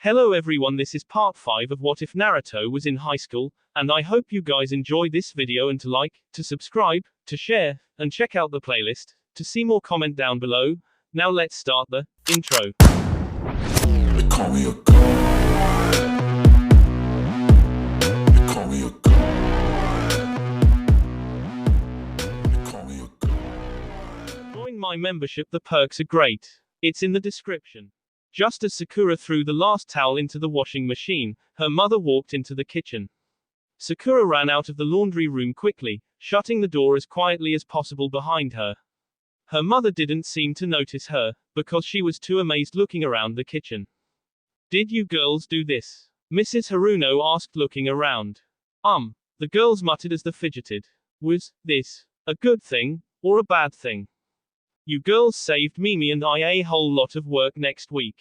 Hello everyone, this is part 5 of What If Naruto Was in High School, and I hope you guys enjoy this video and to like, to subscribe, to share, and check out the playlist. To see more, comment down below. Now let's start the intro. They call me a god. They call me a god. They call me a god. Join my membership, the perks are great. It's in the description. Just as Sakura threw the last towel into the washing machine, her mother walked into the kitchen. Sakura ran out of the laundry room quickly, shutting the door as quietly as possible behind her. Her mother didn't seem to notice her, because she was too amazed looking around the kitchen. "Did you girls do this?" Mrs. Haruno asked, looking around. The girls muttered as they fidgeted. "Was this a good thing, or a bad thing? You girls saved Mimi and I a whole lot of work next week,"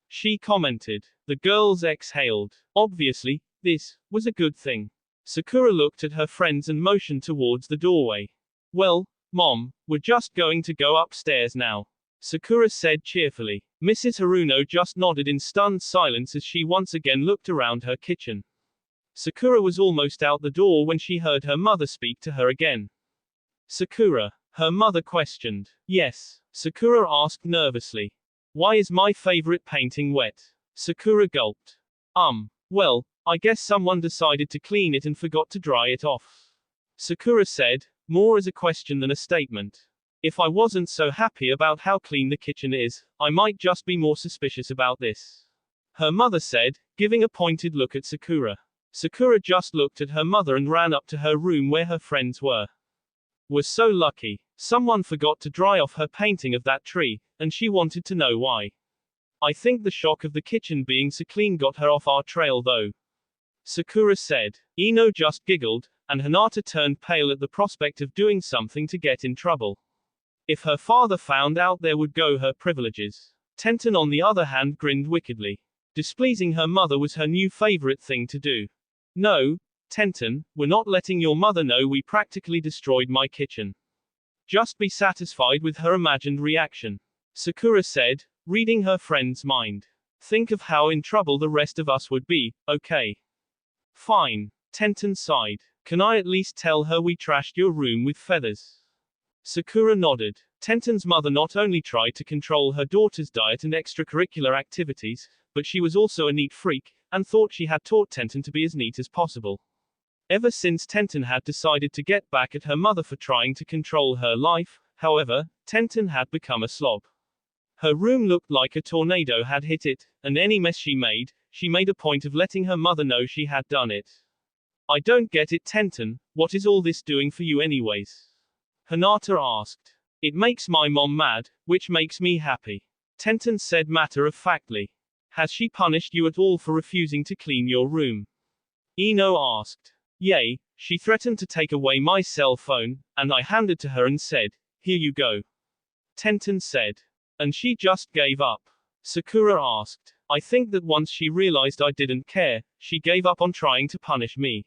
she commented. The girls exhaled. Obviously, this was a good thing. Sakura looked at her friends and motioned towards the doorway. "Well, Mom, we're just going to go upstairs now," Sakura said cheerfully. Mrs. Haruno just nodded in stunned silence as she once again looked around her kitchen. Sakura was almost out the door when she heard her mother speak to her again. "Sakura?" her mother questioned. "Yes," Sakura asked nervously. "Why is my favorite painting wet?" Sakura gulped. Well, I guess someone decided to clean it and forgot to dry it off," Sakura said, more as a question than a statement. "If I wasn't so happy about how clean the kitchen is, I might just be more suspicious about this," her mother said, giving a pointed look at Sakura. Sakura just looked at her mother and ran up to her room where her friends were. Was so lucky. Someone forgot to dry off her painting of that tree, and she wanted to know why. "I think the shock of the kitchen being so clean got her off our trail though," Sakura said. Ino just giggled, and Hinata turned pale at the prospect of doing something to get in trouble. If her father found out, there would go her privileges. Tenten on the other hand grinned wickedly. Displeasing her mother was her new favorite thing to do. "No, Tenten, we're not letting your mother know we practically destroyed my kitchen. Just be satisfied with her imagined reaction," Sakura said, reading her friend's mind. "Think of how in trouble the rest of us would be, okay?" "Fine," Tenten sighed. "Can I at least tell her we trashed your room with feathers?" Sakura nodded. Tenten's mother not only tried to control her daughter's diet and extracurricular activities, but she was also a neat freak, and thought she had taught Tenten to be as neat as possible. Ever since Tenten had decided to get back at her mother for trying to control her life, however, Tenten had become a slob. Her room looked like a tornado had hit it, and any mess she made a point of letting her mother know she had done it. "I don't get it, Tenten, what is all this doing for you anyways?" Hinata asked. "It makes my mom mad, which makes me happy," Tenten said matter-of-factly. "Has she punished you at all for refusing to clean your room?" Ino asked. "Yay, she threatened to take away my cell phone, and I handed to her and said, 'Here you go,'" Tenten said. "And she just gave up?" Sakura asked. "I think that once she realized I didn't care, she gave up on trying to punish me,"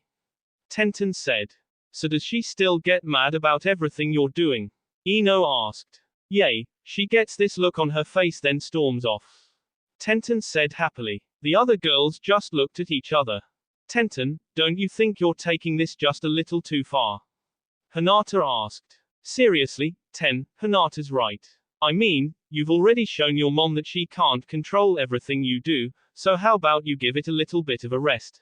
Tenten said. "So does she still get mad about everything you're doing?" Ino asked. "Yay, she gets this look on her face then storms off," Tenten said happily. The other girls just looked at each other. "Tenten, don't you think you're taking this just a little too far?" Hinata asked. "Seriously, Hinata's right. I mean, you've already shown your mom that she can't control everything you do, so how about you give it a little bit of a rest?"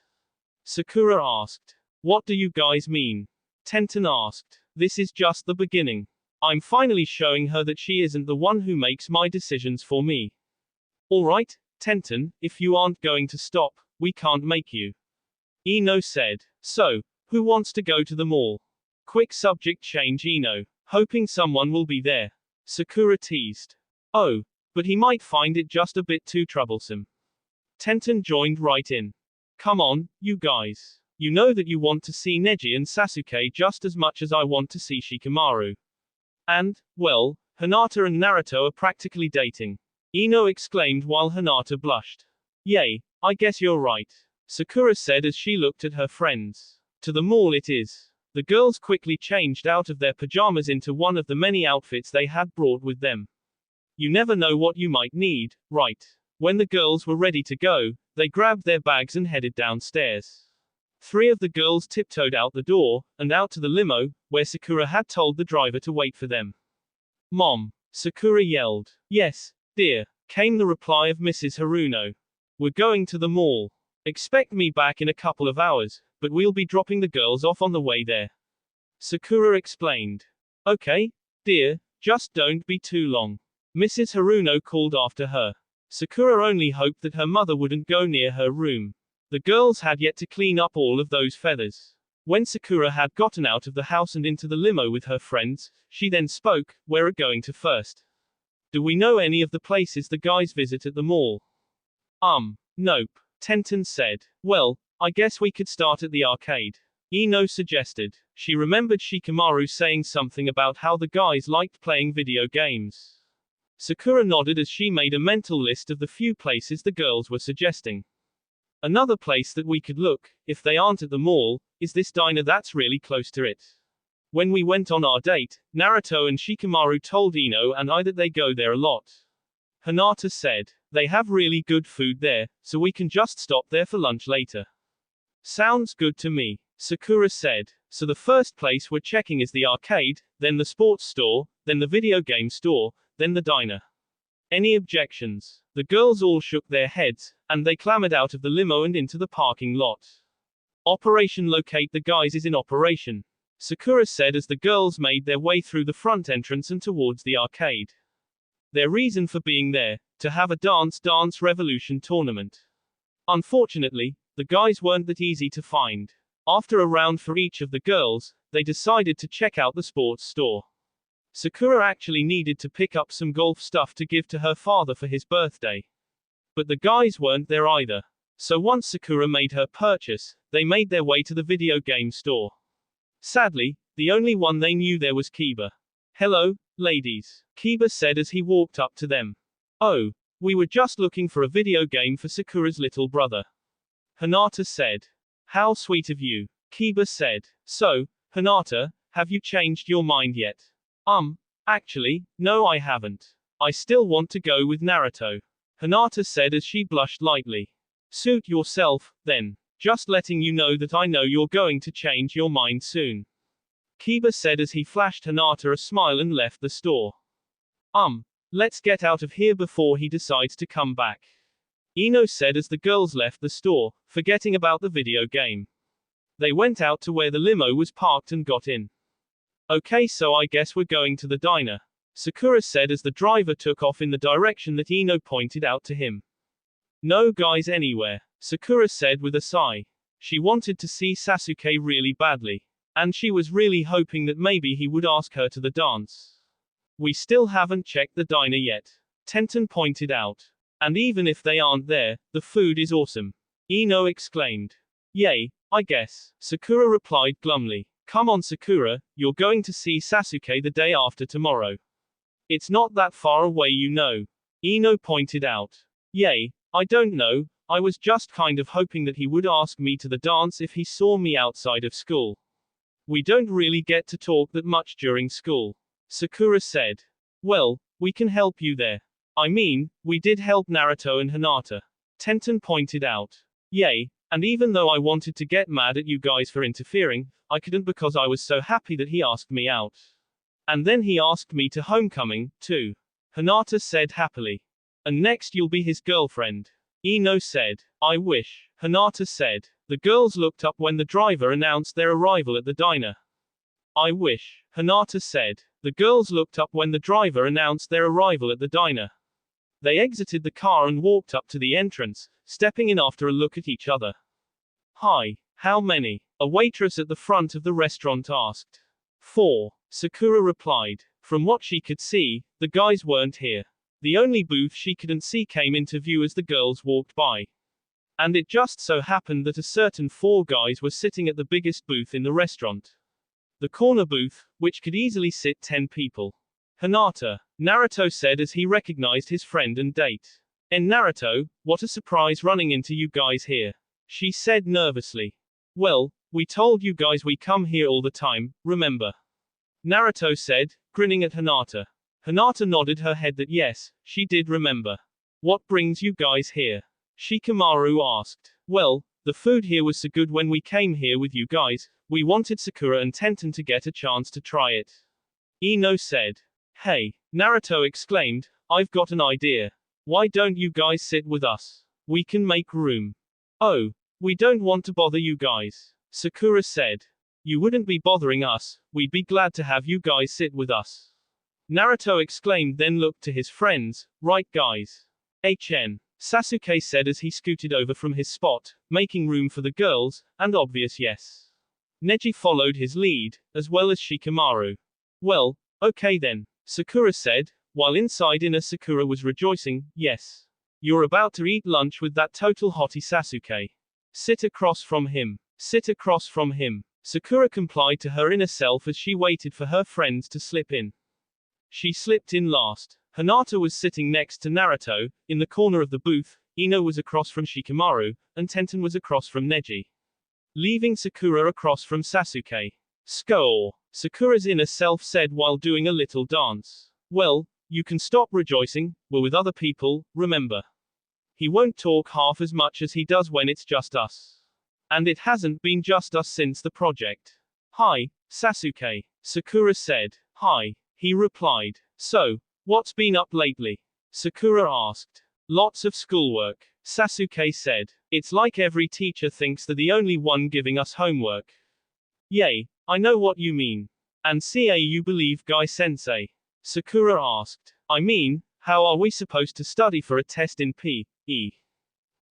Sakura asked. "What do you guys mean?" Tenten asked. "This is just the beginning. I'm finally showing her that she isn't the one who makes my decisions for me." "Alright, Tenten, if you aren't going to stop, we can't make you," Ino said. "So, who wants to go to the mall?" "Quick subject change, Ino. Hoping someone will be there," Sakura teased. "Oh, but he might find it just a bit too troublesome." Tenten joined right in. "Come on, you guys. You know that you want to see Neji and Sasuke just as much as I want to see Shikamaru. And, well, Hinata and Naruto are practically dating," Ino exclaimed while Hinata blushed. "Yay, I guess you're right," Sakura said as she looked at her friends. "To the mall it is." The girls quickly changed out of their pajamas into one of the many outfits they had brought with them. "You never know what you might need, right?" When the girls were ready to go, they grabbed their bags and headed downstairs. 3 of the girls tiptoed out the door, and out to the limo, where Sakura had told the driver to wait for them. Mom! Sakura yelled. Yes, dear, came the reply of Mrs. Haruno. We're going to the mall. Expect me back in a couple of hours, but we'll be dropping the girls off on the way there. Sakura explained. Okay, dear, just don't be too long. Mrs. Haruno called after her. Sakura only hoped that her mother wouldn't go near her room. The girls had yet to clean up all of those feathers. When Sakura had gotten out of the house and into the limo with her friends, she then spoke. Where are going to first? Do we know any of the places the guys visit at the mall? Nope. Tenten said. Well, I guess we could start at the arcade. Ino suggested. She remembered Shikamaru saying something about how the guys liked playing video games. Sakura nodded as she made a mental list of the few places the girls were suggesting. Another place that we could look, if they aren't at the mall, is this diner that's really close to it. When we went on our date, Naruto and Shikamaru told Ino and I that they go there a lot. Hinata said. They have really good food there, so we can just stop there for lunch later. Sounds good to me, Sakura said. So the first place we're checking is the arcade, then the sports store, then the video game store, then the diner. Any objections? The girls all shook their heads, and they clambered out of the limo and into the parking lot. Operation Locate the Guys is in operation, Sakura said as the girls made their way through the front entrance and towards the arcade. Their reason for being there, to have a Dance Revolution tournament. Unfortunately, the guys weren't that easy to find. After a round for each of the girls, they decided to check out the sports store. Sakura actually needed to pick up some golf stuff to give to her father for his birthday. But the guys weren't there either. So once Sakura made her purchase, they made their way to the video game store. Sadly, the only one they knew there was Kiba. Hello, ladies, Kiba said as he walked up to them. Oh, we were just looking for a video game for Sakura's little brother. Hinata said. How sweet of you, Kiba said. So, Hinata, have you changed your mind yet? Actually, no I haven't. I still want to go with Naruto. Hinata said as she blushed lightly. Suit yourself, then. Just letting you know that I know you're going to change your mind soon. Kiba said as he flashed Hinata a smile and left the store. Let's get out of here before he decides to come back. Ino said as the girls left the store, forgetting about the video game. They went out to where the limo was parked and got in. Okay, so I guess we're going to the diner, Sakura said as the driver took off in the direction that Ino pointed out to him. No guys anywhere, Sakura said with a sigh. She wanted to see Sasuke really badly. And she was really hoping that maybe he would ask her to the dance. We still haven't checked the diner yet, Tenten pointed out. And even if they aren't there, the food is awesome, Ino exclaimed. Yay, I guess, Sakura replied glumly. Come on Sakura, you're going to see Sasuke the day after tomorrow. It's not that far away you know, Ino pointed out. Yay, I don't know, I was just kind of hoping that he would ask me to the dance if he saw me outside of school. We don't really get to talk that much during school, Sakura said. Well, we can help you there. I mean, we did help Naruto and Hinata, Tenten pointed out. Yay, and even though I wanted to get mad at you guys for interfering, I couldn't because I was so happy that he asked me out. And then he asked me to homecoming, too, Hinata said happily. And next you'll be his girlfriend, Ino said. I wish, Hinata said. The girls looked up when the driver announced their arrival at the diner. I wish, Hinata said. The girls looked up when the driver announced their arrival at the diner. They exited the car and walked up to the entrance, stepping in after a look at each other. Hi, how many? A waitress at the front of the restaurant asked. 4, Sakura replied. From what she could see, the guys weren't here. The only booth she couldn't see came into view as the girls walked by. And it just so happened that a certain 4 guys were sitting at the biggest booth in the restaurant. The corner booth, which could easily sit 10 people. Hinata, Naruto said as he recognized his friend and date. And Naruto, what a surprise running into you guys here, she said nervously. Well, we told you guys we come here all the time, remember? Naruto said, grinning at Hinata. Hinata nodded her head that yes, she did remember. What brings you guys here? Shikamaru asked. Well, the food here was so good when we came here with you guys, we wanted Sakura and Tenten to get a chance to try it. Ino said. Hey, Naruto exclaimed, I've got an idea. Why don't you guys sit with us? We can make room. Oh, we don't want to bother you guys, Sakura said. You wouldn't be bothering us, we'd be glad to have you guys sit with us. Naruto exclaimed, then looked to his friends. Right guys? Sasuke said as he scooted over from his spot, making room for the girls, and obvious yes. Neji followed his lead, as well as Shikamaru. Well, okay then, Sakura said, while inside inner Sakura was rejoicing. Yes. You're about to eat lunch with that total hottie Sasuke. Sit across from him. Sit across from him. Sakura complied to her inner self as she waited for her friends to slip in. She slipped in last. Hinata was sitting next to Naruto, in the corner of the booth, Ino was across from Shikamaru, and Tenten was across from Neji. Leaving Sakura across from Sasuke. Score! Sakura's inner self said while doing a little dance. Well, you can stop rejoicing, we're with other people, remember. He won't talk half as much as he does when it's just us. And it hasn't been just us since the project. Hi, Sasuke. Sakura said. Hi. He replied. So, what's been up lately? Sakura asked. Lots of schoolwork. Sasuke said. It's like every teacher thinks they're the only one giving us homework. Yay, I know what you mean. And you believe Guy-sensei? Sakura asked. I mean, how are we supposed to study for a test in P.E.?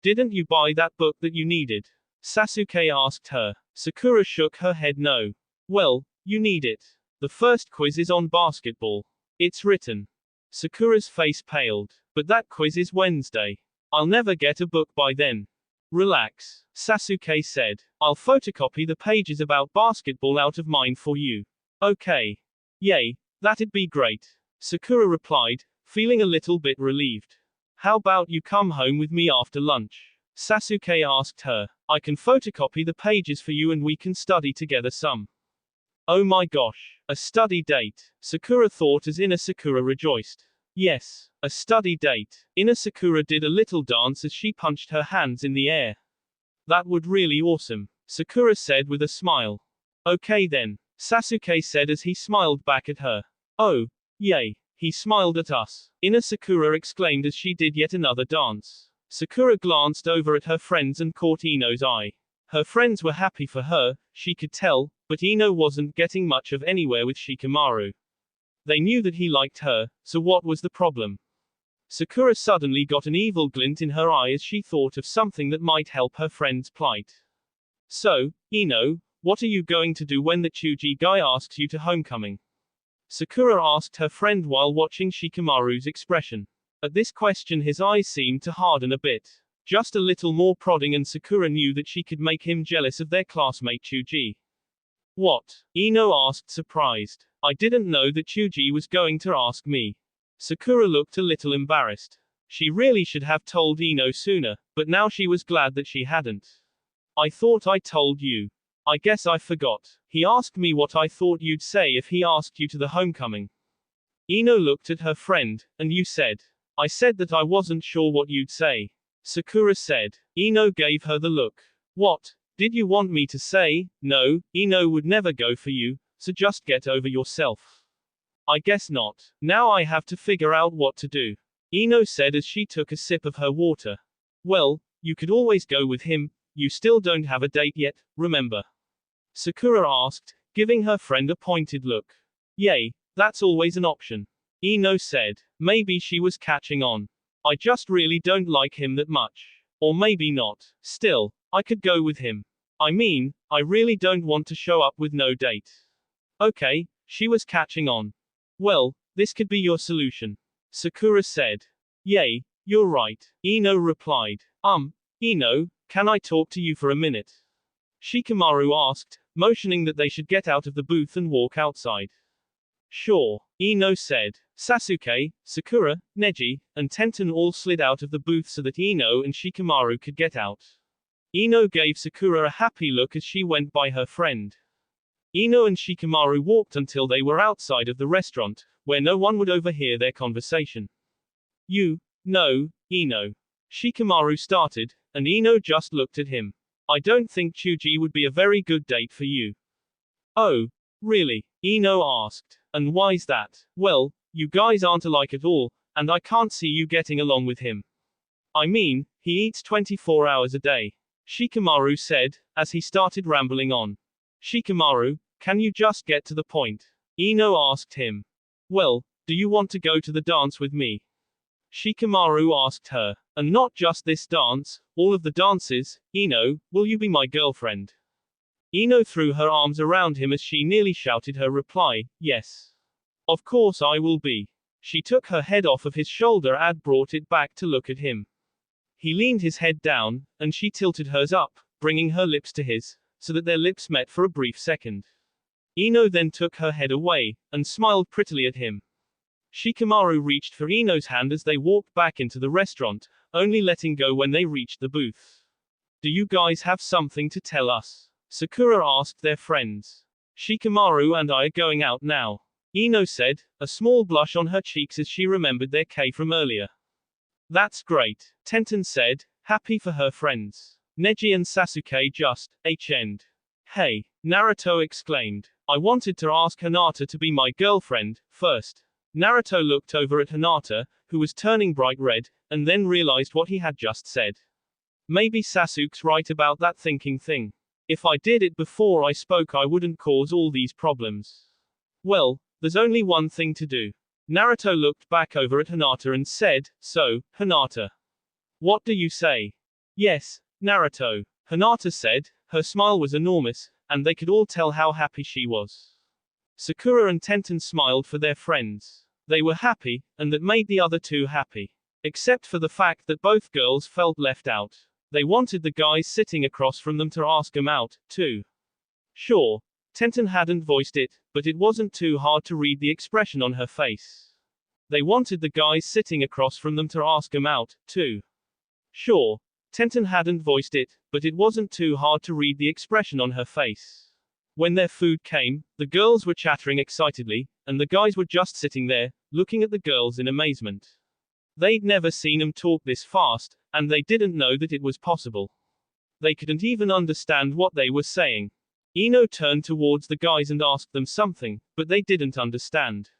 Didn't you buy that book that you needed? Sasuke asked her. Sakura shook her head no. Well, you need it. The first quiz is on basketball. It's written. Sakura's face paled. But that quiz is Wednesday. I'll never get a book by then. Relax, Sasuke said. I'll photocopy the pages about basketball out of mine for you. Okay. Yay, that'd be great. Sakura replied, feeling a little bit relieved. How about you come home with me after lunch? Sasuke asked her. I can photocopy the pages for you and we can study together some. Oh my gosh, a study date. Sakura thought as inner Sakura rejoiced. Yes, a study date. Inner Sakura did a little dance as she punched her hands in the air. That would really awesome, Sakura said with a smile. Okay then, Sasuke said as he smiled back at her. Oh, yay, he smiled at us. Inner Sakura exclaimed as she did yet another dance. Sakura glanced over at her friends and caught Ino's eye. Her friends were happy for her, she could tell, but Ino wasn't getting much of anywhere with Shikamaru. They knew that he liked her, so what was the problem? Sakura suddenly got an evil glint in her eye as she thought of something that might help her friend's plight. So, Ino, what are you going to do when the Chuji guy asks you to homecoming? Sakura asked her friend while watching Shikamaru's expression. At this question his eyes seemed to harden a bit. Just a little more prodding and Sakura knew that she could make him jealous of their classmate Chuji. What? Ino asked surprised. I didn't know that Chuji was going to ask me. Sakura looked a little embarrassed. She really should have told Ino sooner, but now she was glad that she hadn't. I thought I told you. I guess I forgot. He asked me what I thought you'd say if he asked you to the homecoming. Ino looked at her friend, and you said. I said that I wasn't sure what you'd say. Sakura said. Ino gave her the look. What? Did you want me to say? No, Ino would never go for you, so just get over yourself. I guess not. Now I have to figure out what to do. Ino said as she took a sip of her water. Well, you could always go with him, you still don't have a date yet, remember? Sakura asked, giving her friend a pointed look. Yay, that's always an option. Ino said. Maybe she was catching on. I just really don't like him that much. Or maybe not. Still, I could go with him. I mean, I really don't want to show up with no date. Okay, she was catching on. Well, this could be your solution. Sakura said. Yay, you're right. Ino replied. Ino, can I talk to you for a minute? Shikamaru asked, motioning that they should get out of the booth and walk outside. Sure, Ino said. Sasuke, Sakura, Neji, and Tenten all slid out of the booth so that Ino and Shikamaru could get out. Ino gave Sakura a happy look as she went by her friend. Ino and Shikamaru walked until they were outside of the restaurant, where no one would overhear their conversation. You No, Ino. Shikamaru started, and Ino just looked at him. I don't think Chuji would be a very good date for you. Oh, really? Ino asked. And why's that? Well, you guys aren't alike at all, and I can't see you getting along with him. I mean, he eats 24 hours a day. Shikamaru said, as he started rambling on. Shikamaru, can you just get to the point? Ino asked him. Well, do you want to go to the dance with me? Shikamaru asked her. And not just this dance, all of the dances. Ino, will you be my girlfriend? Ino threw her arms around him as she nearly shouted her reply, yes. Of course I will be. She took her head off of his shoulder and brought it back to look at him. He leaned his head down, and she tilted hers up, bringing her lips to his, so that their lips met for a brief second. Ino then took her head away, and smiled prettily at him. Shikamaru reached for Ino's hand as they walked back into the restaurant, only letting go when they reached the booth. Do you guys have something to tell us? Sakura asked their friends. Shikamaru and I are going out now. Ino said, a small blush on her cheeks as she remembered their K from earlier. That's great, Tenten said, happy for her friends. Neji and Sasuke just HN'd. Hey, Naruto exclaimed. I wanted to ask Hinata to be my girlfriend, first. Naruto looked over at Hinata, who was turning bright red, and then realized what he had just said. Maybe Sasuke's right about that thinking thing. If I did it before I spoke I wouldn't cause all these problems. Well, there's only one thing to do. Naruto looked back over at Hinata and said, so, Hinata. What do you say? Yes, Naruto. Hinata said, her smile was enormous, and they could all tell how happy she was. Sakura and Tenten smiled for their friends. They were happy, and that made the other two happy. Except for the fact that both girls felt left out. They wanted the guys sitting across from them to ask them out, too. Sure, Tenten hadn't voiced it, but it wasn't too hard to read the expression on her face. They wanted the guys sitting across from them to ask them out, too. Sure, Tenten hadn't voiced it, but it wasn't too hard to read the expression on her face. When their food came, the girls were chattering excitedly, and the guys were just sitting there, looking at the girls in amazement. They'd never seen them talk this fast, and they didn't know that it was possible. They couldn't even understand what they were saying. Ino turned towards the guys and asked them something, but they didn't understand.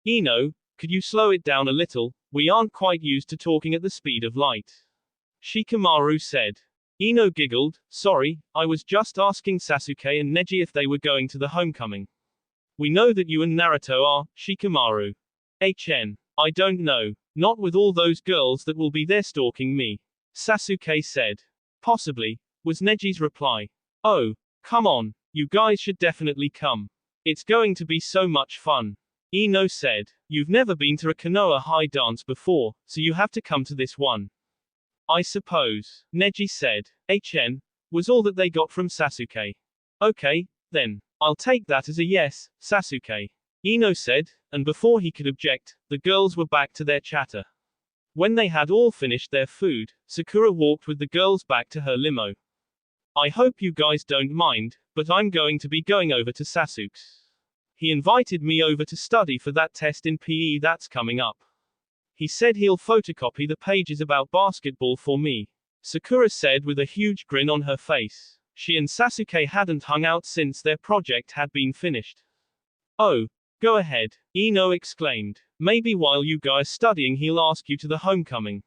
Ino, could you slow it down a little? We aren't quite used to talking at the speed of light. Shikamaru said. Ino giggled, sorry, I was just asking Sasuke and Neji if they were going to the homecoming. We know that you and Naruto are, Shikamaru. I don't know. Not with all those girls that will be there stalking me. Sasuke said. Possibly, was Neji's reply. Oh, come on, you guys should definitely come. It's going to be so much fun. Ino said. You've never been to a Konoha High dance before, so you have to come to this one. I suppose, Neji said. Was all that they got from Sasuke. Okay, then. I'll take that as a yes, Sasuke. Ino said, and before he could object, the girls were back to their chatter. When they had all finished their food, Sakura walked with the girls back to her limo. I hope you guys don't mind, but I'm going to be going over to Sasuke's. He invited me over to study for that test in PE that's coming up. He said he'll photocopy the pages about basketball for me. Sakura said with a huge grin on her face. She and Sasuke hadn't hung out since their project had been finished. Oh, go ahead, Ino exclaimed. Maybe while you guys studying he'll ask you to the homecoming.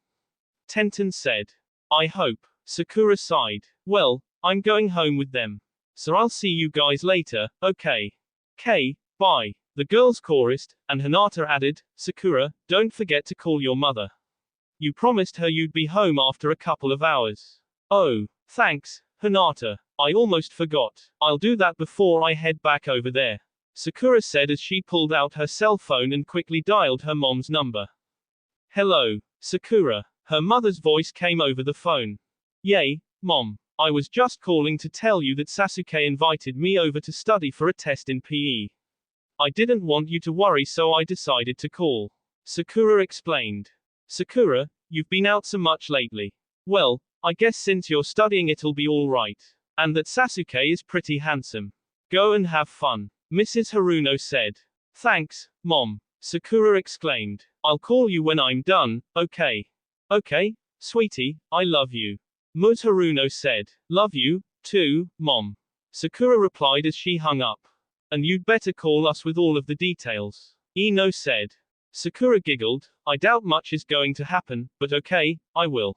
Tenten said. I hope. Sakura sighed. Well, I'm going home with them. So I'll see you guys later, okay? Bye. The girls chorused, and Hinata added, Sakura, don't forget to call your mother. You promised her you'd be home after a couple of hours. Oh, thanks, Hinata. I almost forgot. I'll do that before I head back over there. Sakura said as she pulled out her cell phone and quickly dialed her mom's number. Hello, Sakura. Her mother's voice came over the phone. Yay, Mom. I was just calling to tell you that Sasuke invited me over to study for a test in PE. I didn't want you to worry so I decided to call. Sakura explained. Sakura, you've been out so much lately. Well, I guess since you're studying it'll be alright. And that Sasuke is pretty handsome. Go and have fun. Mrs. Haruno said. Thanks, Mom. Sakura exclaimed. I'll call you when I'm done, okay? Okay, sweetie, I love you. Ms. Haruno said. Love you, too, Mom. Sakura replied as she hung up. And you'd better call us with all of the details, Ino said. Sakura giggled. I doubt much is going to happen, but okay, I will.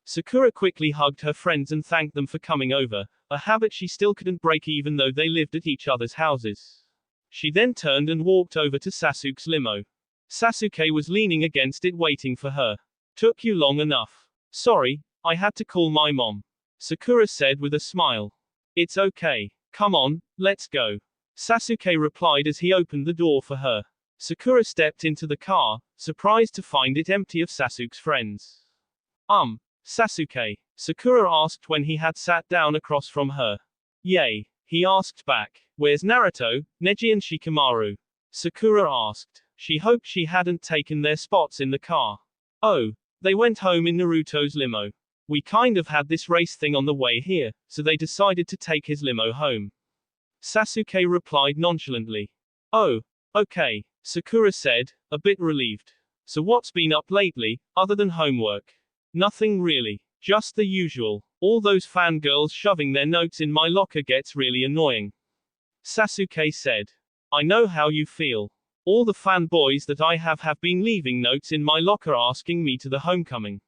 Sakura quickly hugged her friends and thanked them for coming over, a habit she still couldn't break even though they lived at each other's houses. She then turned and walked over to Sasuke's limo. Sasuke was leaning against it waiting for her. Took you long enough. Sorry, I had to call my mom. Sakura said with a smile. It's okay. Come on, let's go. Sasuke replied as he opened the door for her. Sakura stepped into the car, surprised to find it empty of Sasuke's friends. Sasuke? Sakura asked when he had sat down across from her. Yay, he asked back. Where's Naruto, Neji and Shikamaru? Sakura asked. She hoped she hadn't taken their spots in the car. Oh, they went home in Naruto's limo. We kind of had this race thing on the way here, so they decided to take his limo home. Sasuke replied nonchalantly. Oh, okay, Sakura said, a bit relieved. So what's been up lately, other than homework? Nothing really. Just the usual. All those fangirls shoving their notes in my locker gets really annoying. Sasuke said. I know how you feel. All the fanboys that I have been leaving notes in my locker asking me to the homecoming.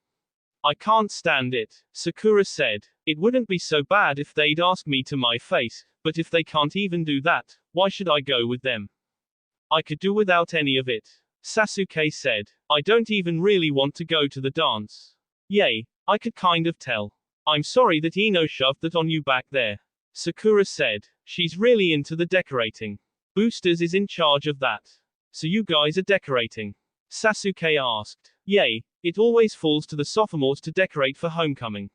I can't stand it, Sakura said. It wouldn't be so bad if they'd ask me to my face, but if they can't even do that, why should I go with them? I could do without any of it, Sasuke said. I don't even really want to go to the dance. Yay, I could kind of tell. I'm sorry that Ino shoved that on you back there. Sakura said. She's really into the decorating. Boosters is in charge of that. So you guys are decorating? Sasuke asked. Yay, it always falls to the sophomores to decorate for homecoming.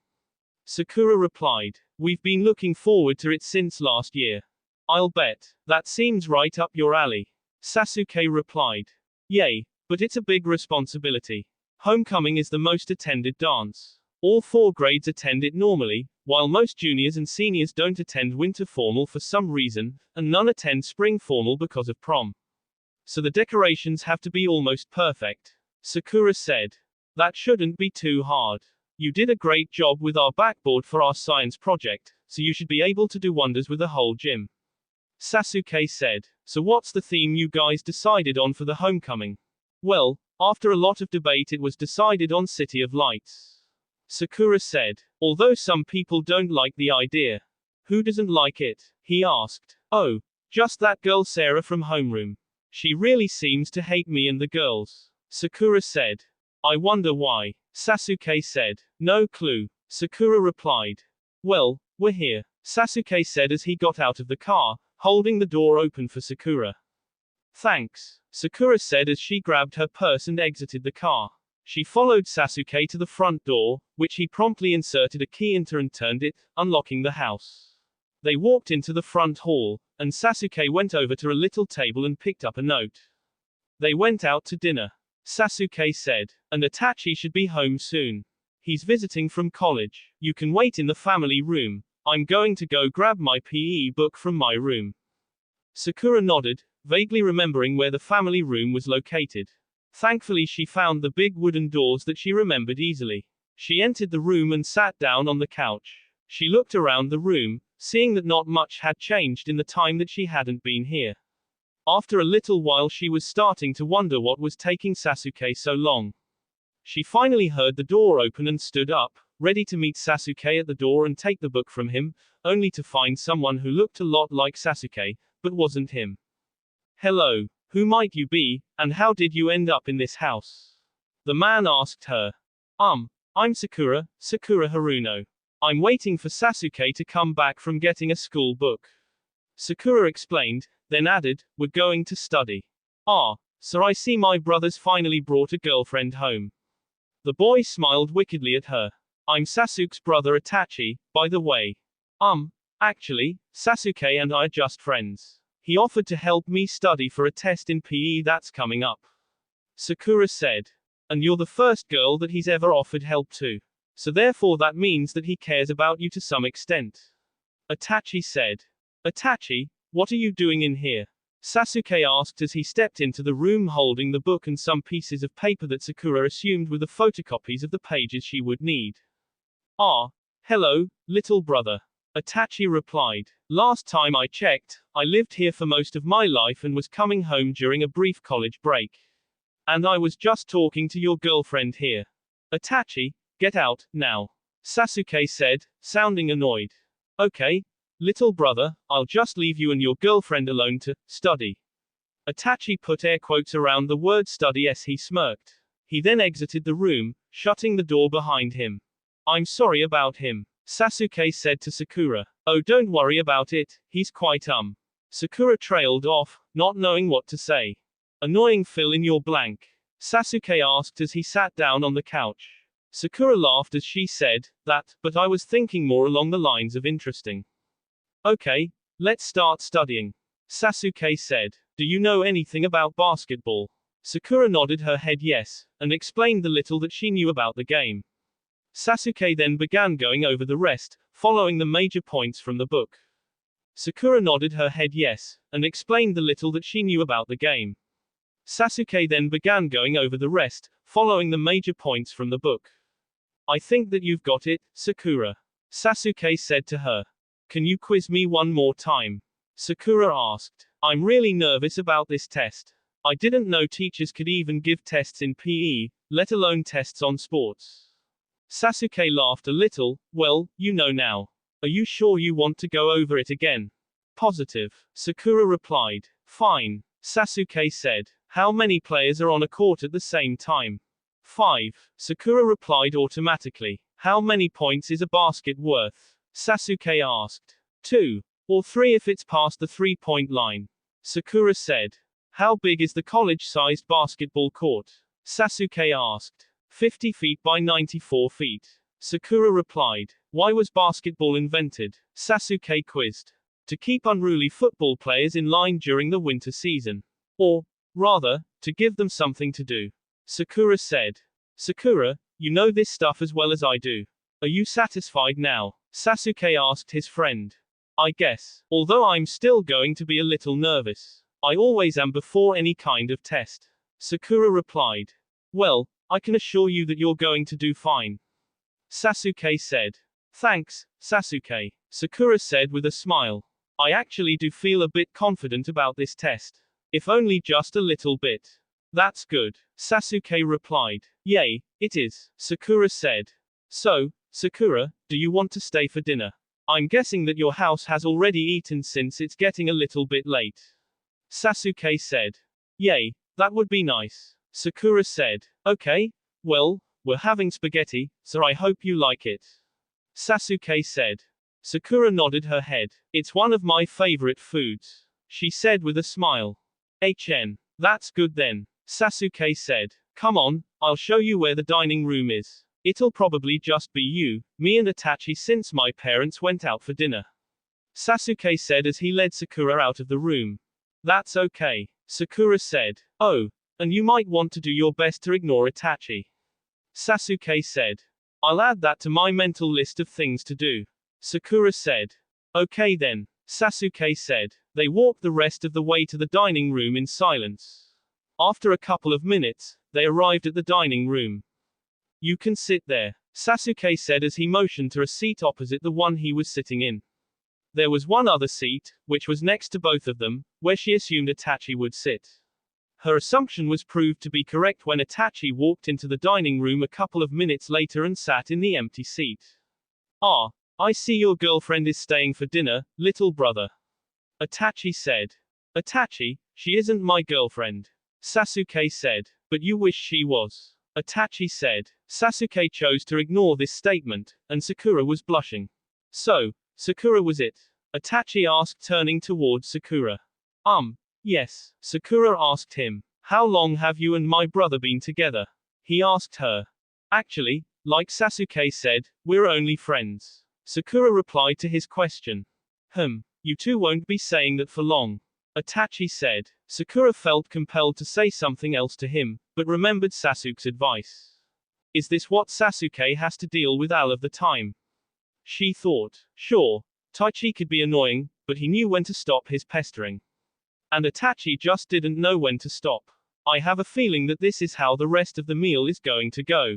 Sakura replied. We've been looking forward to it since last year. I'll bet. That seems right up your alley. Sasuke replied. Yay, but it's a big responsibility. Homecoming is the most attended dance. All 4 grades attend it normally, while most juniors and seniors don't attend winter formal for some reason, and none attend spring formal because of prom. So the decorations have to be almost perfect. Sakura said. That shouldn't be too hard. You did a great job with our backboard for our science project, so you should be able to do wonders with the whole gym. Sasuke said. So what's the theme you guys decided on for the homecoming? Well, after a lot of debate it was decided on City of Lights. Sakura said. Although some people don't like the idea. Who doesn't like it? He asked. Oh, just that girl Sarah from homeroom. She really seems to hate me and the girls. Sakura said. I wonder why. Sasuke said. No clue. Sakura replied. Well, we're here, Sasuke said as he got out of the car, holding the door open for Sakura. Thanks, Sakura said as she grabbed her purse and exited the car. She followed Sasuke to the front door, which he promptly inserted a key into and turned it, unlocking the house. They walked into the front hall, and Sasuke went over to a little table and picked up a note. They went out to dinner. Sasuke said, and Itachi should be home soon. He's visiting from college. You can wait in the family room. I'm going to go grab my PE book from my room. Sakura nodded, vaguely remembering where the family room was located. Thankfully she found the big wooden doors that she remembered easily. She entered the room and sat down on the couch. She looked around the room, seeing that not much had changed in the time that she hadn't been here. After a little while she was starting to wonder what was taking Sasuke so long. She finally heard the door open and stood up, ready to meet Sasuke at the door and take the book from him, only to find someone who looked a lot like Sasuke, but wasn't him. Hello, who might you be, and how did you end up in this house? The man asked her. I'm Sakura, Sakura Haruno. I'm waiting for Sasuke to come back from getting a school book. Sakura explained, then added, we're going to study. So I see my brother's finally brought a girlfriend home. The boy smiled wickedly at her. I'm Sasuke's brother Itachi, by the way. Actually, Sasuke and I are just friends. He offered to help me study for a test in PE that's coming up. Sakura said. And you're the first girl that he's ever offered help to. So therefore that means that he cares about you to some extent. Itachi said. Itachi, what are you doing in here? Sasuke asked as he stepped into the room holding the book and some pieces of paper that Sakura assumed were the photocopies of the pages she would need. Ah, hello, little brother. Itachi replied. Last time I checked, I lived here for most of my life and was coming home during a brief college break. And I was just talking to your girlfriend here. Itachi, get out, now. Sasuke said, sounding annoyed. Okay, little brother, I'll just leave you and your girlfriend alone to study. Itachi put air quotes around the word study as he smirked. He then exited the room, shutting the door behind him. I'm sorry about him, Sasuke said to Sakura. Oh, don't worry about it, he's quite Sakura trailed off, not knowing what to say. Annoying, fill in your blank, Sasuke asked as he sat down on the couch. Sakura laughed as she said, but I was thinking more along the lines of interesting. Okay, let's start studying, Sasuke said. Do you know anything about basketball? Sakura nodded her head yes, and explained the little that she knew about the game. Sasuke then began going over the rest, following the major points from the book. Sakura nodded her head yes, and explained the little that she knew about the game. Sasuke then began going over the rest, following the major points from the book. I think that you've got it, Sakura, Sasuke said to her. Can you quiz me one more time? Sakura asked. I'm really nervous about this test. I didn't know teachers could even give tests in PE, let alone tests on sports. Sasuke laughed a little. Well, you know now. Are you sure you want to go over it again? Positive, Sakura replied. Fine, Sasuke said. How many players are on a court at the same time? 5, Sakura replied automatically. How many points is a basket worth? Sasuke asked. 2 or 3 if it's past the 3-point line, Sakura said. How big is the college-sized basketball court? Sasuke asked. 50 feet by 94 feet. Sakura replied. Why was basketball invented? Sasuke quizzed. To keep unruly football players in line during the winter season. Or, rather, to give them something to do, Sakura said. Sakura, you know this stuff as well as I do. Are you satisfied now? Sasuke asked his friend. I guess. Although I'm still going to be a little nervous. I always am before any kind of test, Sakura replied. Well, I can assure you that you're going to do fine, Sasuke said. Thanks, Sasuke, Sakura said with a smile. I actually do feel a bit confident about this test. If only just a little bit. That's good, Sasuke replied. Yay, it is, Sakura said. So, Sakura, do you want to stay for dinner? I'm guessing that your house has already eaten since it's getting a little bit late, Sasuke said. Yay, that would be nice, Sakura said. Okay, well, we're having spaghetti, so I hope you like it, Sasuke said. Sakura nodded her head. It's one of my favorite foods, she said with a smile. That's good then, Sasuke said. Come on, I'll show you where the dining room is. It'll probably just be you, me and Itachi since my parents went out for dinner, Sasuke said as he led Sakura out of the room. That's okay, Sakura said. Oh, and you might want to do your best to ignore Itachi, Sasuke said. I'll add that to my mental list of things to do, Sakura said. Okay then, Sasuke said. They walked the rest of the way to the dining room in silence. After a couple of minutes, they arrived at the dining room. You can sit there, Sasuke said as he motioned to a seat opposite the one he was sitting in. There was one other seat, which was next to both of them, where she assumed Itachi would sit. Her assumption was proved to be correct when Itachi walked into the dining room a couple of minutes later and sat in the empty seat. Ah, I see your girlfriend is staying for dinner, little brother, Itachi said. Itachi, she isn't my girlfriend, Sasuke said. But you wish she was, Itachi said. Sasuke chose to ignore this statement, and Sakura was blushing. So, Sakura was it? Itachi asked turning towards Sakura. Yes, Sakura asked him. How long have you and my brother been together? He asked her. Actually, like Sasuke said, we're only friends, Sakura replied to his question. You two won't be saying that for long, Itachi said. Sakura felt compelled to say something else to him, but remembered Sasuke's advice. Is this what Sasuke has to deal with all of the time? She thought. Sure, Taichi could be annoying, but he knew when to stop his pestering. And Itachi just didn't know when to stop. I have a feeling that this is how the rest of the meal is going to go.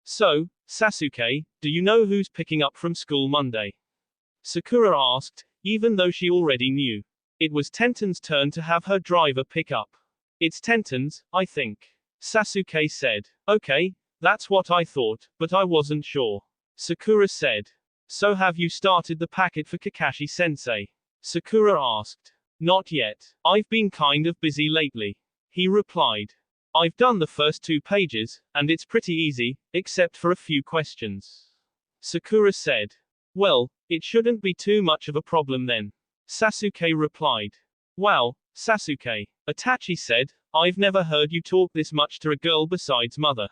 So, Sasuke, do you know who's picking up from school Monday? Sakura asked, even though she already knew. It was Tenten's turn to have her driver pick up. It's Tenten's, I think. Sasuke said. Okay, that's what I thought, but I wasn't sure. Sakura said. So have you started the packet for Kakashi-sensei? Sakura asked. Not yet. I've been kind of busy lately. He replied. I've done the first 2 pages, and it's pretty easy, except for a few questions. Sakura said. Well, it shouldn't be too much of a problem then. Sasuke replied. Wow, Sasuke. Itachi said, I've never heard you talk this much to a girl besides mother.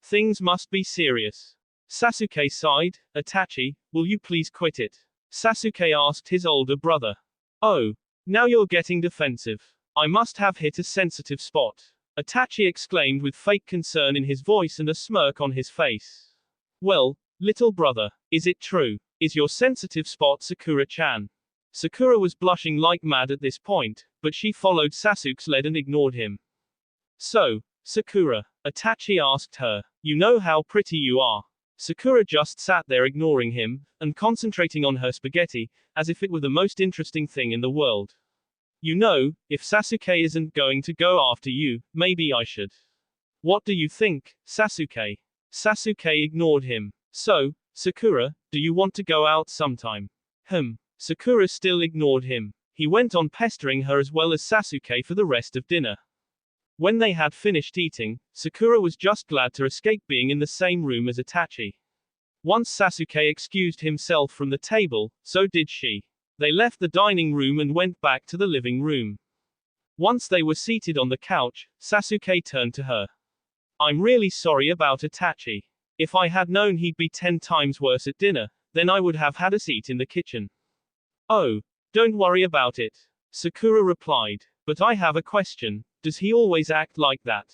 Things must be serious. Sasuke sighed. Itachi, will you please quit it? Sasuke asked his older brother. Oh, now you're getting defensive. I must have hit a sensitive spot. Itachi exclaimed with fake concern in his voice and a smirk on his face. Well, little brother, is it true? Is your sensitive spot Sakura-chan? Sakura was blushing like mad at this point, but she followed Sasuke's lead and ignored him. So, Sakura, Itachi asked her, you know how pretty you are. Sakura just sat there ignoring him, and concentrating on her spaghetti, as if it were the most interesting thing in the world. You know, if Sasuke isn't going to go after you, maybe I should. What do you think, Sasuke? Sasuke ignored him. So, Sakura, do you want to go out sometime? Sakura still ignored him. He went on pestering her as well as Sasuke for the rest of dinner. When they had finished eating, Sakura was just glad to escape being in the same room as Itachi. Once Sasuke excused himself from the table, so did she. They left the dining room and went back to the living room. Once they were seated on the couch, Sasuke turned to her. I'm really sorry about Itachi. If I had known he'd be 10 times worse at dinner, then I would have had a seat in the kitchen. Oh, don't worry about it. Sakura replied. But I have a question, does he always act like that?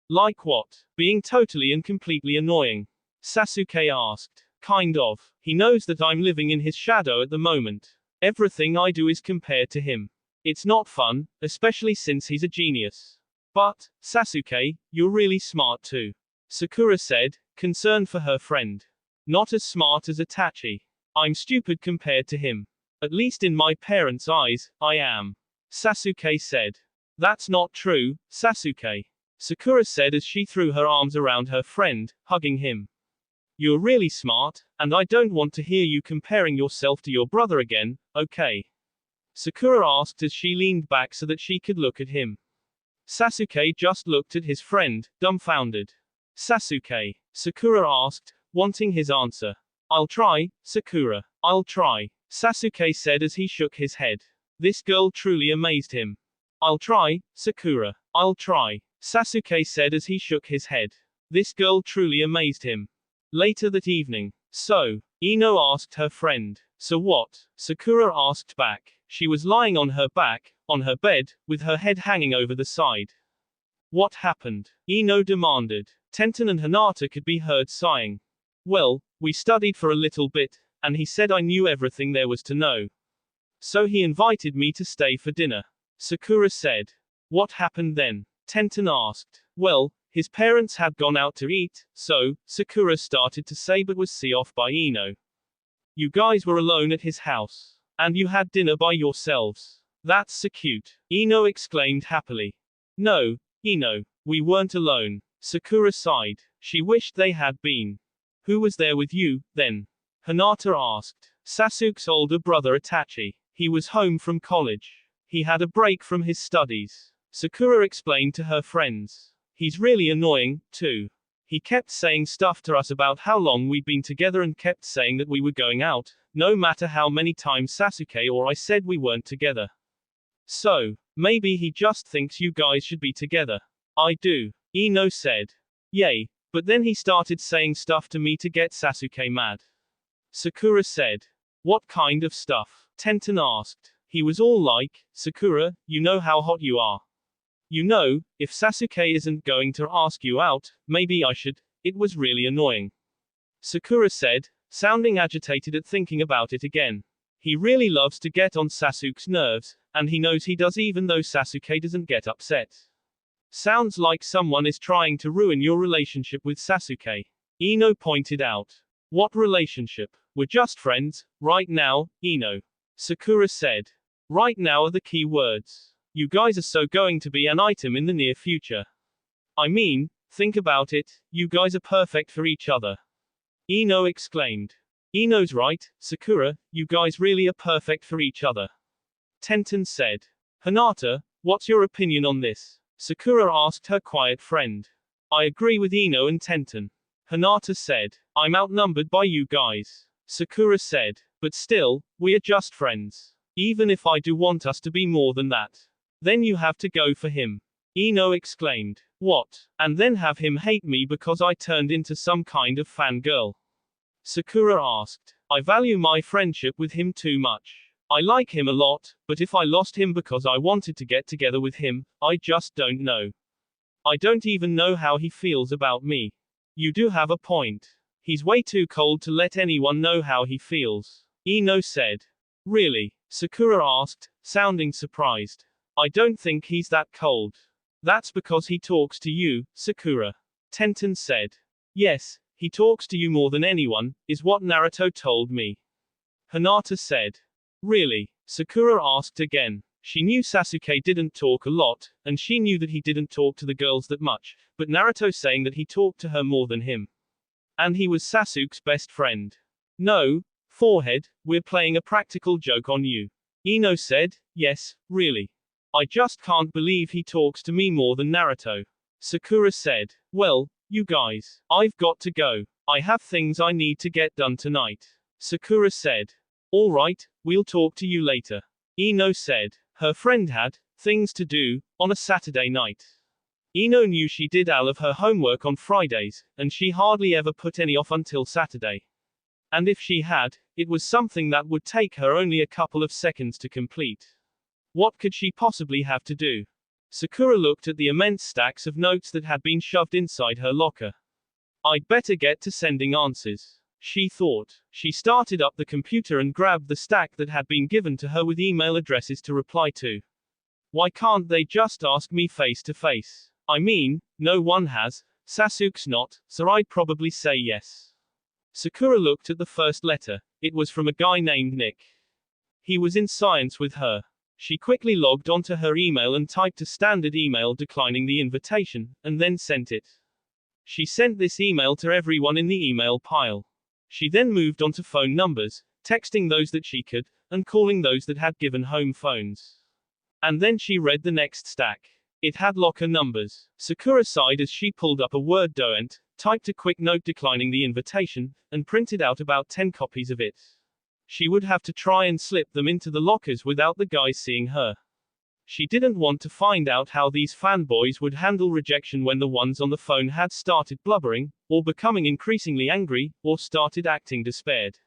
Like what? Being totally and completely annoying? Sasuke asked. Kind of. He knows that I'm living in his shadow at the moment. Everything I do is compared to him. It's not fun, especially since he's a genius. But, Sasuke, you're really smart too. Sakura said, concerned for her friend. Not as smart as Itachi. I'm stupid compared to him. At least in my parents' eyes, I am. Sasuke said. That's not true, Sasuke. Sakura said as she threw her arms around her friend, hugging him. You're really smart, and I don't want to hear you comparing yourself to your brother again, okay? Sakura asked as she leaned back so that she could look at him. Sasuke just looked at his friend, dumbfounded. Sasuke, Sakura asked, wanting his answer. I'll try, Sakura. I'll try, Sasuke said as he shook his head. This girl truly amazed him. I'll try, Sakura. I'll try, Sasuke said as he shook his head. This girl truly amazed him. Later that evening. So, Ino asked her friend. So what? Sakura asked back. She was lying on her back, on her bed, with her head hanging over the side. What happened? Ino demanded. Tenten and Hinata could be heard sighing. Well, we studied for a little bit, and he said I knew everything there was to know. So he invited me to stay for dinner. Sakura said. What happened then? Tenten asked. Well, his parents had gone out to eat, so, Sakura started to say but was set off by Ino. You guys were alone at his house. And you had dinner by yourselves. That's so cute. Ino exclaimed happily. No, Ino, we weren't alone. Sakura sighed. She wished they had been. Who was there with you, then? Hinata asked. Sasuke's older brother Itachi. He was home from college. He had a break from his studies. Sakura explained to her friends. He's really annoying, too. He kept saying stuff to us about how long we'd been together and kept saying that we were going out, no matter how many times Sasuke or I said we weren't together. So, maybe he just thinks you guys should be together. I do. Ino said. Yay. But then he started saying stuff to me to get Sasuke mad. Sakura said. What kind of stuff? Tenten asked. He was all like, Sakura, you know how hot you are. You know, if Sasuke isn't going to ask you out, maybe I should. It was really annoying. Sakura said, sounding agitated at thinking about it again. He really loves to get on Sasuke's nerves, and he knows he does even though Sasuke doesn't get upset. Sounds like someone is trying to ruin your relationship with Sasuke. Ino pointed out. What relationship? We're just friends, right now, Ino. Sakura said. Right now are the key words. You guys are so going to be an item in the near future. I mean, think about it, you guys are perfect for each other. Ino exclaimed. Ino's right, Sakura, you guys really are perfect for each other. Tenten said. Hinata, what's your opinion on this? Sakura asked her quiet friend. I agree with Ino and Tenten. Hinata said. I'm outnumbered by you guys. Sakura said. But still, we are just friends. Even if I do want us to be more than that. Then you have to go for him. Ino exclaimed. What? And then have him hate me because I turned into some kind of fangirl? Sakura asked. I value my friendship with him too much. I like him a lot, but if I lost him because I wanted to get together with him, I just don't know. I don't even know how he feels about me. You do have a point. He's way too cold to let anyone know how he feels. Ino said. Really? Sakura asked, sounding surprised. I don't think he's that cold. That's because he talks to you, Sakura. Tenten said. Yes, he talks to you more than anyone, is what Naruto told me. Hinata said. Really? Sakura asked again. She knew Sasuke didn't talk a lot, and she knew that he didn't talk to the girls that much, but Naruto saying that he talked to her more than him. And he was Sasuke's best friend. No, forehead, we're playing a practical joke on you. Ino said, yes, really. I just can't believe he talks to me more than Naruto. Sakura said, well, you guys, I've got to go. I have things I need to get done tonight. Sakura said. All right, we'll talk to you later. Ino said. Her friend had things to do on a Saturday night. Ino knew she did all of her homework on Fridays, and she hardly ever put any off until Saturday. And if she had, it was something that would take her only a couple of seconds to complete. What could she possibly have to do? Sakura looked at the immense stacks of notes that had been shoved inside her locker. I'd better get to sending answers, she thought. She started up the computer and grabbed the stack that had been given to her with email addresses to reply to. Why can't they just ask me face to face? I mean, no one has. Sasuke's not, so I'd probably say yes. Sakura looked at the first letter. It was from a guy named Nick. He was in science with her. She quickly logged onto her email and typed a standard email declining the invitation, and then sent it. She sent this email to everyone in the email pile. She then moved on to phone numbers, texting those that she could, and calling those that had given home phones. And then she read the next stack. It had locker numbers. Sakura sighed as she pulled up a Word document, typed a quick note declining the invitation, and printed out about 10 copies of it. She would have to try and slip them into the lockers without the guys seeing her. She didn't want to find out how these fanboys would handle rejection when the ones on the phone had started blubbering, or becoming increasingly angry, or started acting despaired.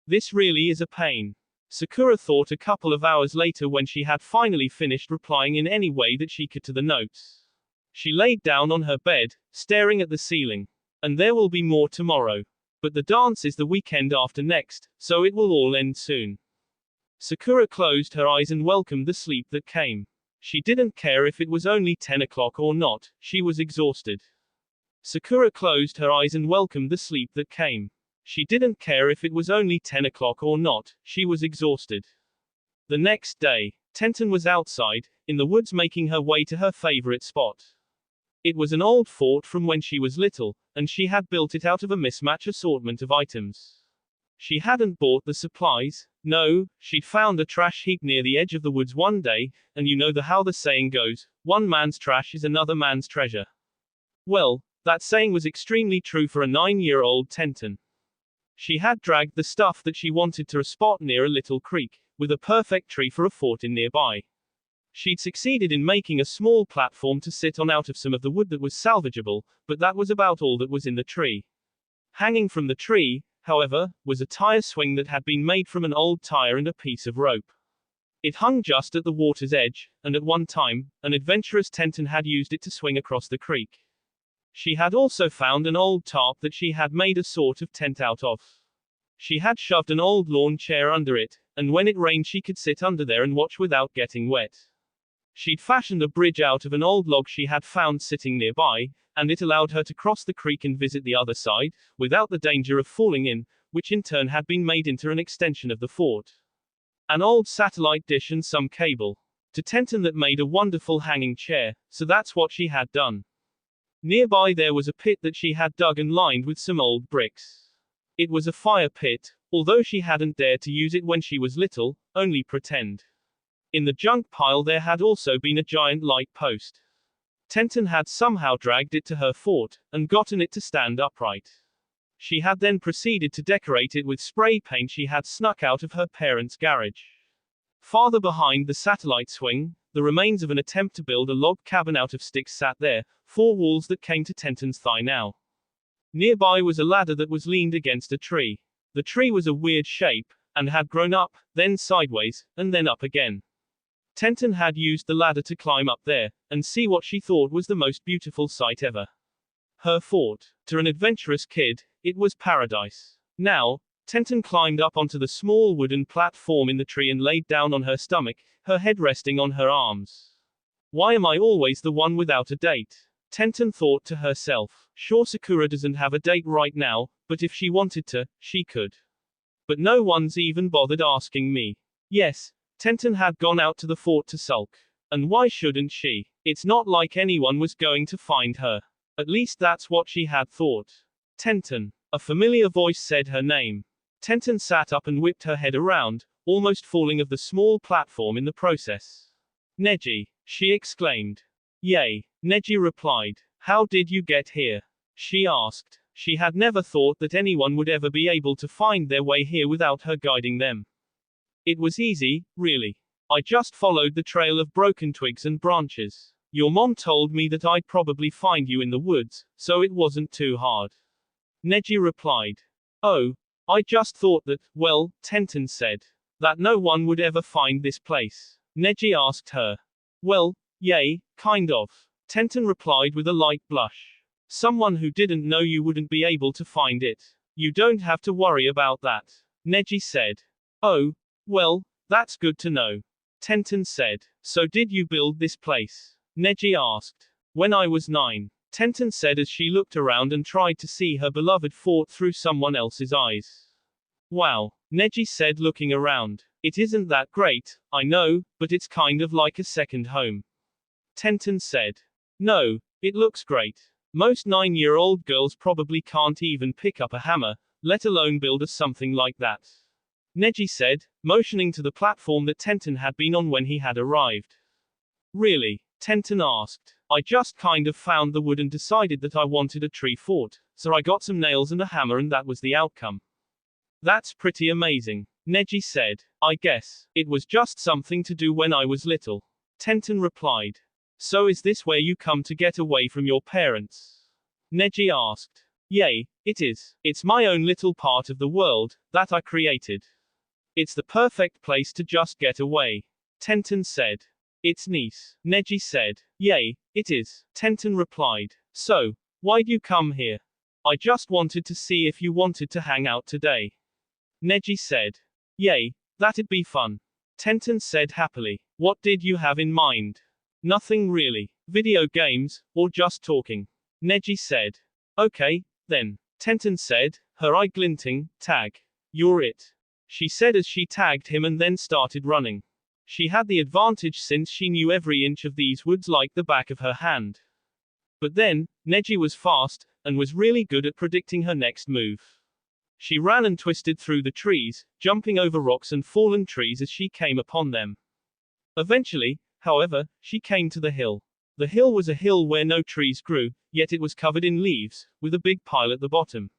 This really is a pain. Sakura thought a couple of hours later when she had finally finished replying in any way that she could to the notes. She laid down on her bed, staring at the ceiling. And there will be more tomorrow. But the dance is the weekend after next, so it will all end soon. Sakura closed her eyes and welcomed the sleep that came. She didn't care if it was only 10 o'clock or not, she was exhausted. Sakura closed her eyes and welcomed the sleep that came. She didn't care if it was only 10 o'clock or not, she was exhausted. The next day, Tenten was outside, in the woods making her way to her favorite spot. It was an old fort from when she was little, and she had built it out of a mismatched assortment of items. She hadn't bought the supplies. No, she'd found a trash heap near the edge of the woods one day, and you know how the saying goes, one man's trash is another man's treasure. Well, that saying was extremely true for a 9-year-old Tenten. She had dragged the stuff that she wanted to a spot near a little creek, with a perfect tree for a fort in nearby. She'd succeeded in making a small platform to sit on out of some of the wood that was salvageable, but that was about all that was in the tree. Hanging from the tree, however, was a tire swing that had been made from an old tire and a piece of rope. It hung just at the water's edge, and at one time, an adventurous Tenten had used it to swing across the creek. She had also found an old tarp that she had made a sort of tent out of. She had shoved an old lawn chair under it, and when it rained she could sit under there and watch without getting wet. She'd fashioned a bridge out of an old log she had found sitting nearby, and it allowed her to cross the creek and visit the other side, without the danger of falling in, which in turn had been made into an extension of the fort. An old satellite dish and some cable. To Tenton that made a wonderful hanging chair, so that's what she had done. Nearby there was a pit that she had dug and lined with some old bricks. It was a fire pit, although she hadn't dared to use it when she was little, only pretend. In the junk pile there had also been a giant light post. Tenton had somehow dragged it to her fort, and gotten it to stand upright. She had then proceeded to decorate it with spray paint she had snuck out of her parents' garage. Farther behind the satellite swing, the remains of an attempt to build a log cabin out of sticks sat there, 4 walls that came to Tenton's thigh now. Nearby was a ladder that was leaned against a tree. The tree was a weird shape, and had grown up, then sideways, and then up again. Tenton had used the ladder to climb up there, and see what she thought was the most beautiful sight ever. Her fort. To an adventurous kid, it was paradise. Now, Tenton climbed up onto the small wooden platform in the tree and laid down on her stomach, her head resting on her arms. Why am I always the one without a date? Tenton thought to herself. Sure, Sakura doesn't have a date right now, but if she wanted to, she could. But no one's even bothered asking me. Yes, Tenton had gone out to the fort to sulk. And why shouldn't she? It's not like anyone was going to find her. At least that's what she had thought. Tenton. A familiar voice said her name. Tenton sat up and whipped her head around, almost falling off the small platform in the process. Neji, she exclaimed. Yay, Neji replied. How did you get here? She asked. She had never thought that anyone would ever be able to find their way here without her guiding them. It was easy, really. I just followed the trail of broken twigs and branches. Your mom told me that I'd probably find you in the woods, so it wasn't too hard. Neji replied. Oh, I just thought that, well, Tenton said, that no one would ever find this place. Neji asked her. Well, yay, kind of. Tenton replied with a light blush. Someone who didn't know you wouldn't be able to find it. You don't have to worry about that. Neji said. Oh, well, that's good to know. Tenton said. So did you build this place? Neji asked. When I was 9. Tenton said as she looked around and tried to see her beloved fort through someone else's eyes. Wow, Neji said looking around. It isn't that great, I know, but it's kind of like a second home. Tenton said. No, it looks great. Most 9-year-old girls probably can't even pick up a hammer, let alone build us something like that. Neji said, motioning to the platform that Tenton had been on when he had arrived. Really? Tenton asked. I just kind of found the wood and decided that I wanted a tree fort, so I got some nails and a hammer and that was the outcome. That's pretty amazing. Neji said. I guess. It was just something to do when I was little. Tenton replied. So is this where you come to get away from your parents? Neji asked. Yay, it is. It's my own little part of the world, that I created. It's the perfect place to just get away. Tenton said. It's nice. Neji said. Yay, it is. Tenton replied. So, why'd you come here? I just wanted to see if you wanted to hang out today. Neji said. Yay, that'd be fun. Tenton said happily. What did you have in mind? Nothing really. Video games, or just talking? Neji said. Okay, then. Tenton said, her eye glinting, tag. You're it. She said as she tagged him and then started running. She had the advantage since she knew every inch of these woods like the back of her hand. But then, Neji was fast, and was really good at predicting her next move. She ran and twisted through the trees, jumping over rocks and fallen trees as she came upon them. Eventually, however, she came to the hill. The hill was a hill where no trees grew, yet it was covered in leaves, with a big pile at the bottom.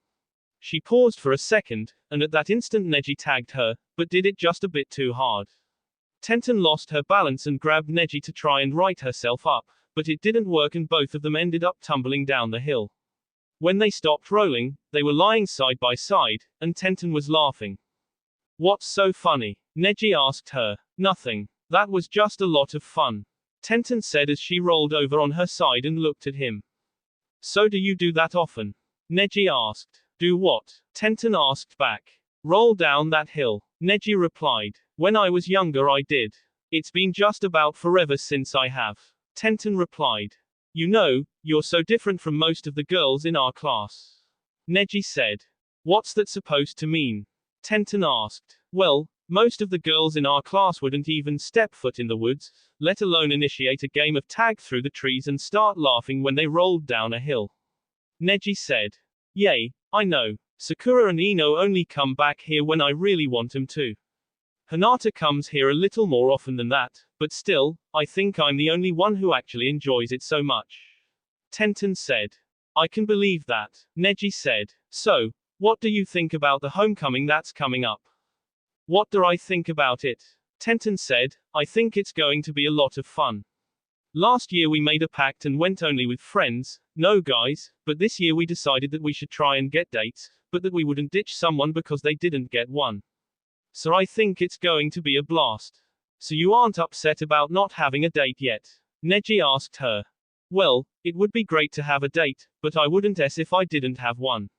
She paused for a second, and at that instant Neji tagged her, but did it just a bit too hard. Tenton lost her balance and grabbed Neji to try and right herself up, but it didn't work and both of them ended up tumbling down the hill. When they stopped rolling, they were lying side by side, and Tenton was laughing. What's so funny? Neji asked her. Nothing. That was just a lot of fun. Tenton said as she rolled over on her side and looked at him. So do you do that often? Neji asked. Do what? Tenton asked back. Roll down that hill. Neji replied. When I was younger I did. It's been just about forever since I have. Tenten replied. You know, you're so different from most of the girls in our class. Neji said. What's that supposed to mean? Tenten asked. Well, most of the girls in our class wouldn't even step foot in the woods, let alone initiate a game of tag through the trees and start laughing when they rolled down a hill. Neji said. Yay, I know. Sakura and Ino only come back here when I really want them to. Hinata comes here a little more often than that, but still, I think I'm the only one who actually enjoys it so much. Tenten said. I can believe that. Neji said. So, what do you think about the homecoming that's coming up? What do I think about it? Tenten said, I think it's going to be a lot of fun. Last year we made a pact and went only with friends, no guys, but this year we decided that we should try and get dates, but that we wouldn't ditch someone because they didn't get one. So I think it's going to be a blast. So you aren't upset about not having a date yet? Neji asked her. Well, it would be great to have a date, but I wouldn't if I didn't have one.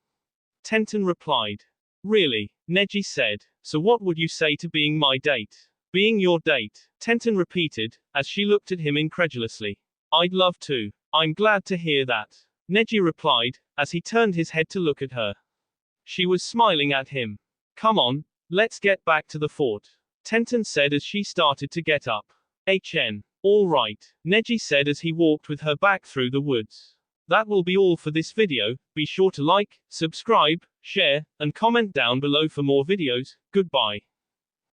Tenten replied. Really? Neji said. So what would you say to being my date? Being your date? Tenten repeated, as she looked at him incredulously. I'd love to. I'm glad to hear that. Neji replied, as he turned his head to look at her. She was smiling at him. Come on, let's get back to the fort. Tenten said as she started to get up. All right, Neji said as he walked with her back through the woods. That will be all for this video. Be sure to like, subscribe, share, and comment down below for more videos. Goodbye.